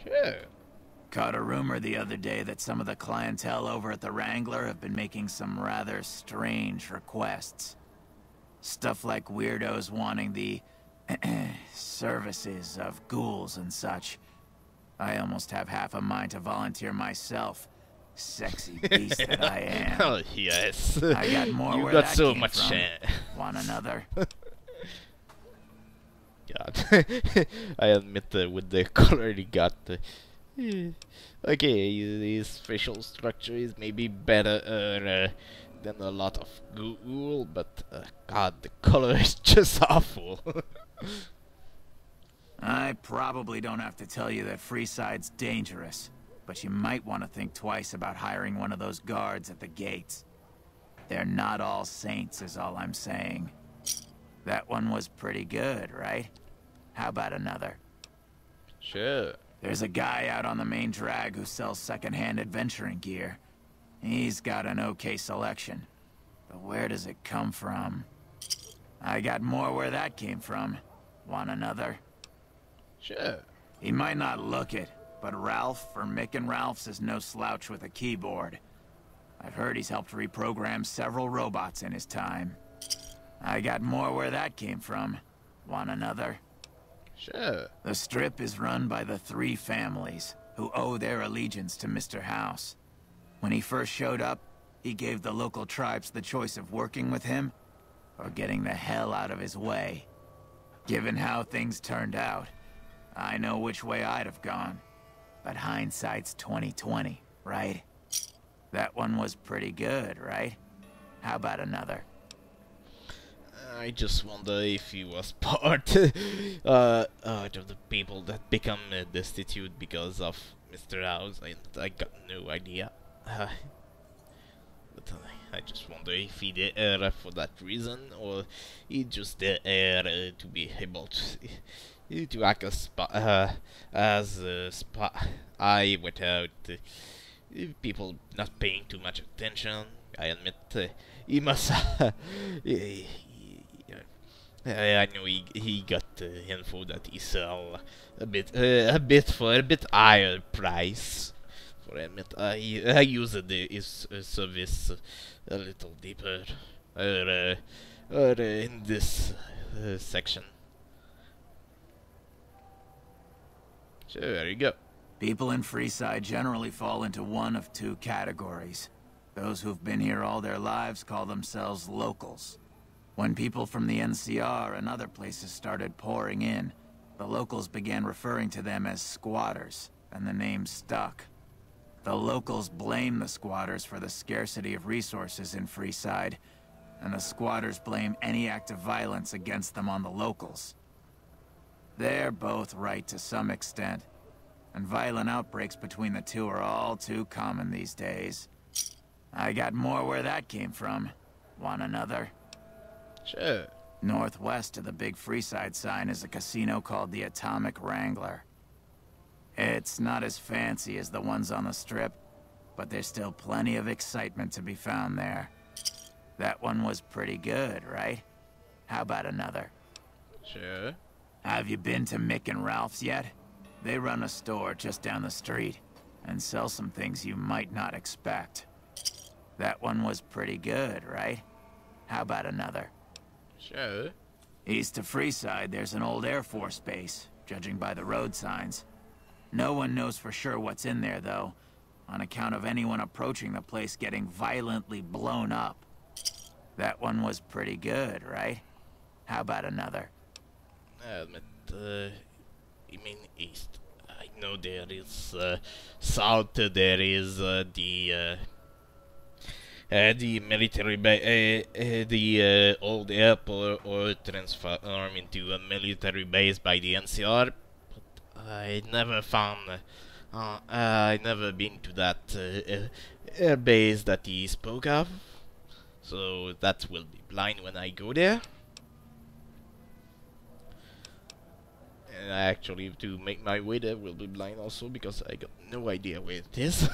Sure. Caught a rumor the other day that some of the clientele over at the Wrangler have been making some rather strange requests. Stuff like weirdos wanting the services of ghouls and such. I almost have half a mind to volunteer myself. Sexy beast that I am. Oh yes. I got more you where got that so came much from. Want another? God. I admit with the color he got. Okay, his facial structure is maybe better than a lot of ghoul, but God, the color is just awful. I probably don't have to tell you that Freeside's dangerous, but you might want to think twice about hiring one of those guards at the gates. They're not all saints is all I'm saying. That one was pretty good, right? How about another? Sure. There's a guy out on the main drag who sells second-hand adventuring gear. He's got an okay selection. But where does it come from? I got more where that came from. Want another? Sure. He might not look it, but Ralph, or Mick and Ralph's, is no slouch with a keyboard. I've heard he's helped reprogram several robots in his time. I got more where that came from. Want another? Sure. The strip is run by the three families, who owe their allegiance to Mr. House. When he first showed up, he gave the local tribes the choice of working with him, or getting the hell out of his way. Given how things turned out, I know which way I'd have gone. But hindsight's 20/20, right? That one was pretty good, right? How about another? I just wonder if he was part of the people that become destitute because of Mr. House. I got no idea. But I just wonder if he there for that reason, or he just there to be able to act as a spy without people not paying too much attention. I admit he must. I know he got info that he sell a bit for a bit higher price. For a bit, I use his service a little deeper, in this section. So there you go. People in Freeside generally fall into one of two categories. Those who've been here all their lives call themselves locals. When people from the NCR and other places started pouring in, the locals began referring to them as squatters, and the name stuck. The locals blame the squatters for the scarcity of resources in Freeside, and the squatters blame any act of violence against them on the locals. They're both right to some extent, and violent outbreaks between the two are all too common these days. I got more where that came from. Want another? Sure. Northwest of the big Freeside sign is a casino called the Atomic Wrangler. It's not as fancy as the ones on the strip, but there's still plenty of excitement to be found there. That one was pretty good, right? How about another? Sure. Have you been to Mick and Ralph's yet? They run a store just down the street, and sell some things you might not expect. That one was pretty good, right? How about another? Sure. East of Freeside, there's an old Air Force base, judging by the road signs. No one knows for sure what's in there, though, on account of anyone approaching the place getting violently blown up. That one was pretty good, right? How about another? You mean east? I know there is south. There is the military base, the old airport, or transform into a military base by the NCR. But I never found. I never been to that air base that he spoke of. So that will be blind when I go there. And actually, to make my way there will be blind also, because I got no idea where it is.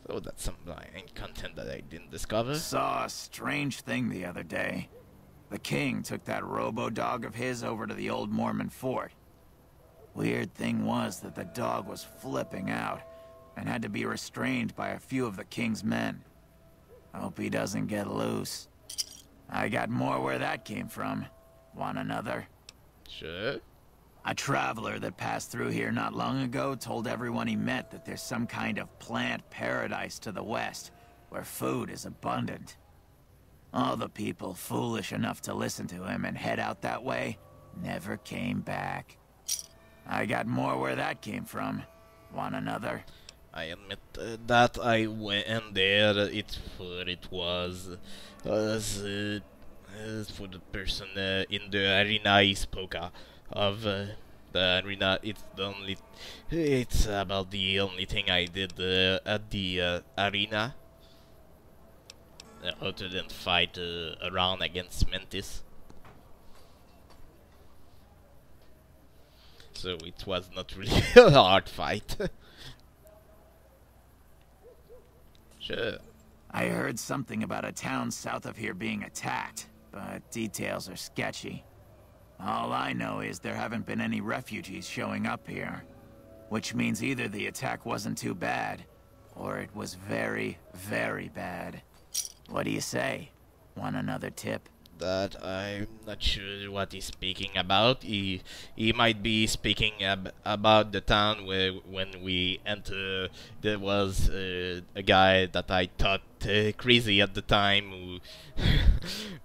So that's some blind content that I didn't discover. Saw a strange thing the other day. The king took that robo-dog of his over to the old Mormon fort. Weird thing was that the dog was flipping out and had to be restrained by a few of the king's men. Hope he doesn't get loose. I got more where that came from. Want another? Sure. A traveler that passed through here not long ago told everyone he met that there's some kind of plant paradise to the west, where food is abundant. All the people foolish enough to listen to him and head out that way never came back. I got more where that came from. Want another? I admit that I went there. It was for the person in the arena he spoke of. The arena. It's about the only thing I did at the arena, other than fight around against Mantis. So it was not really a hard fight. Sure. I heard something about a town south of here being attacked, but details are sketchy. All I know is there haven't been any refugees showing up here, which means either the attack wasn't too bad, or it was very, very bad. What do you say? Want another tip? That I'm not sure what he's speaking about. He might be speaking about the town where when we entered there was a guy that I thought crazy at the time who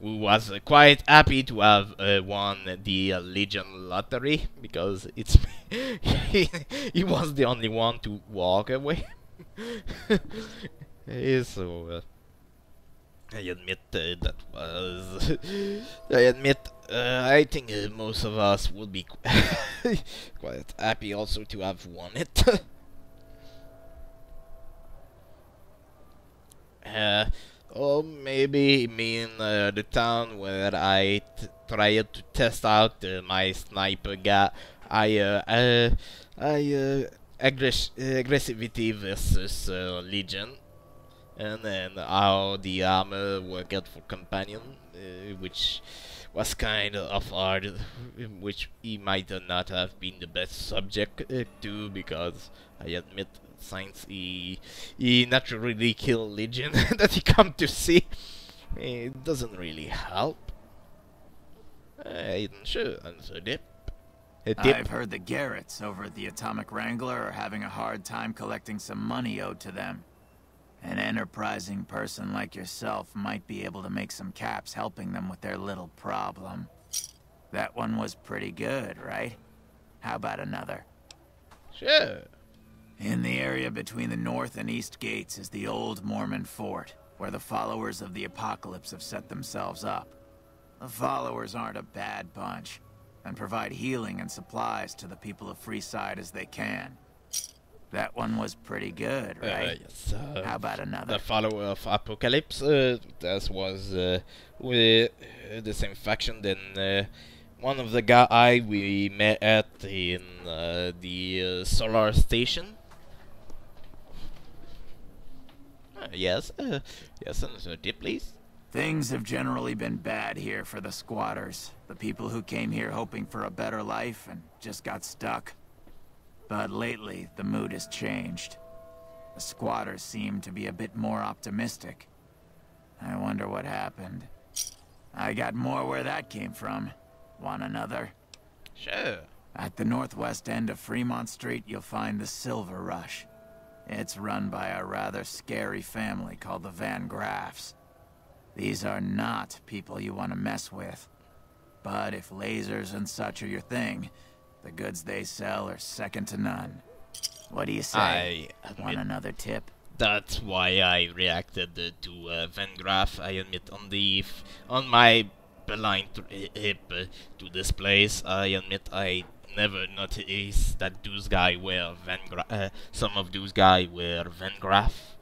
who was quite happy to have won the Legion lottery because it's he was the only one to walk away. So. I admit that was. I admit. I think most of us would be quite happy also to have won it. Or maybe mean the town where I tried to test out my sniper guy. Aggressivity versus Legion. And then how the armor worked for companion, which was kind of hard, which he might not have been the best subject to, because I admit, since he naturally killed Legion that he come to see, it doesn't really help. Sure, answer dip. I've heard the Garretts over at the Atomic Wrangler are having a hard time collecting some money owed to them. An enterprising person like yourself might be able to make some caps helping them with their little problem. That one was pretty good, right? How about another? Sure. In the area between the north and east gates is the old Mormon fort, where the followers of the apocalypse have set themselves up. The followers aren't a bad bunch, and provide healing and supplies to the people of Freeside as they can. That one was pretty good, right? Yes. How about another? The follower of Apocalypse, that was with the same faction than one of the guy we met at in the solar station. Yes, yes, another tip, please. Things have generally been bad here for the squatters, the people who came here hoping for a better life and just got stuck. But lately, the mood has changed. The squatters seem to be a bit more optimistic. I wonder what happened. I got more where that came from. Want another? Sure. At the northwest end of Fremont Street, you'll find the Silver Rush. It's run by a rather scary family called the Van Graffs. These are not people you want to mess with. But if lasers and such are your thing, the goods they sell are second to none. What do you say? Want another tip? That's why I reacted to Van Graff. I admit on my blind trip to this place, I admit I never noticed that those guys were some of those guys were Van Graff.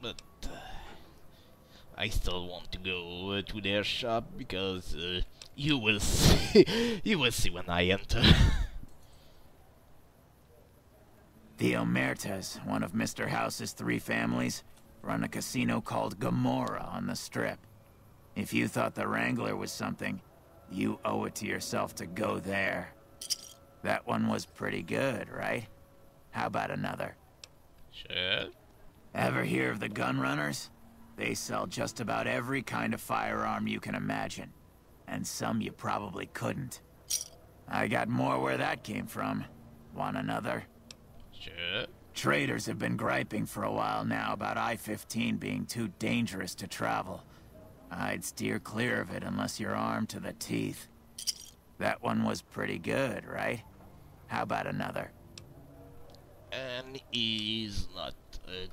But I still want to go to their shop because you will see when I enter. The Omertas, one of Mr. House's 3 families, run a casino called Gomorrah on the Strip. If you thought the Wrangler was something, You owe it to yourself to go there. That one was pretty good, right? How about another? Sure. Ever hear of the gun runners? They sell just about every kind of firearm you can imagine. And some you probably couldn't. I got more where that came from. Want another? Sure. Traders have been griping for a while now about I-15 being too dangerous to travel. I'd steer clear of it unless you're armed to the teeth. That one was pretty good, right? How about another? And he's not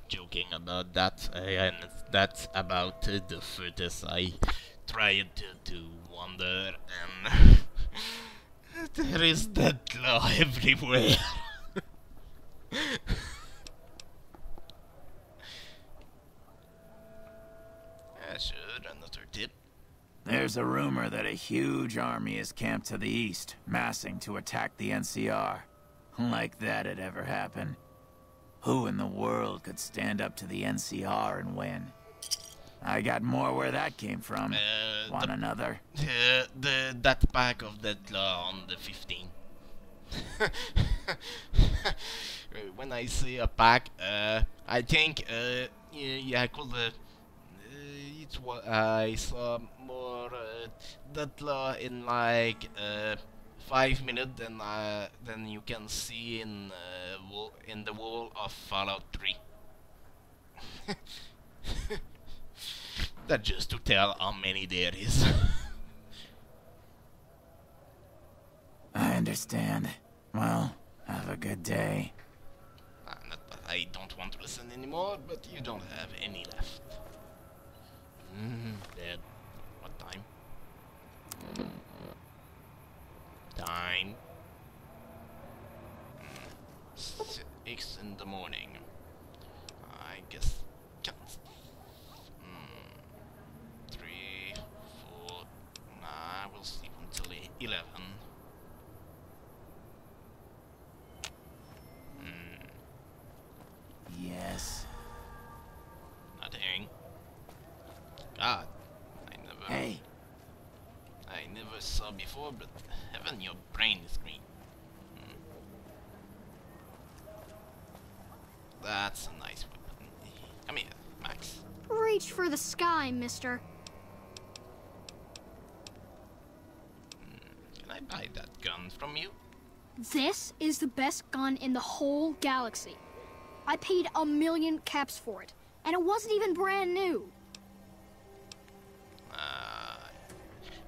joking about that, and that's about the furthest I tried to wander, and there is that law everywhere. Sure, another tip. There's a rumor that a huge army is camped to the east, massing to attack the NCR. Like that'd ever happen. Who in the world could stand up to the NCR and win? I got more where that came from. Want another? That pack of that law on the 15. When I say a pack, I think yeah, I could. I saw more that law in like 5 minutes than you can see in the wall of Fallout 3. That's just to tell how many there is. I understand. Well, have a good day. I don't want to listen anymore, but you don't have any left. Dead. What time? Time. 6 in the morning. I guess can't. 3, 4. Nah, I will sleep until 11. Yes. Nothing. God, Hey. I never saw before, but heaven, your brain is green. That's a nice weapon. Come here, Max. Reach for the sky, mister. Can I buy that gun from you? This is the best gun in the whole galaxy. I paid 1,000,000 caps for it, and it wasn't even brand new.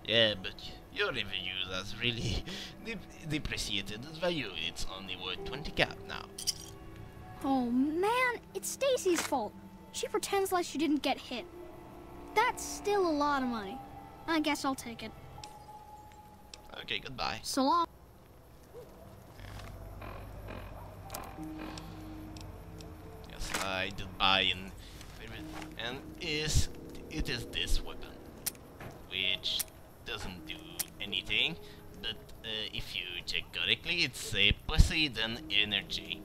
Yeah, but your reviews has really depreciated its value. It's only worth 20 cap now. Oh man, it's Stacy's fault. She pretends like she didn't get hit. That's still a lot of money. I guess I'll take it. Okay, goodbye. So long. Yes, I did buy in, and it is this weapon, which doesn't do anything, but if you check correctly, it's a Poseidon Energy,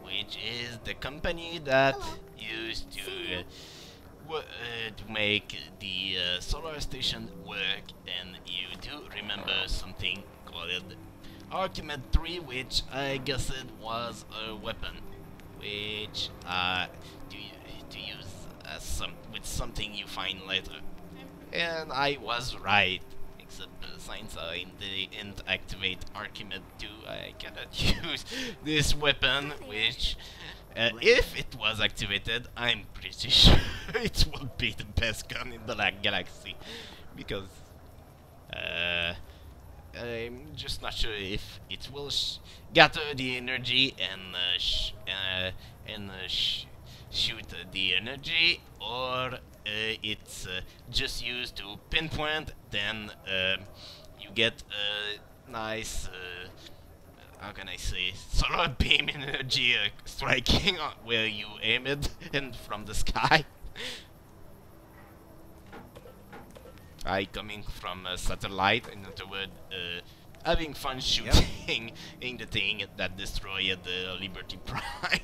which is the company that used to make the solar station work, and you do remember something called Archimedes 3, which I guess it was a weapon, which to use as with something you find later. And I was right, except since I didn't activate Archimedes 2, I cannot use this weapon, which, if it was activated, I'm pretty sure it will be the best gun in the galaxy, because I'm just not sure if it will gather the energy and shoot the energy, or it's just used to pinpoint. Then you get a nice, how can I say, solar beam energy striking where you aim it and from the sky. Coming from a satellite, in other words, having fun shooting in the thing that destroyed the Liberty Prime.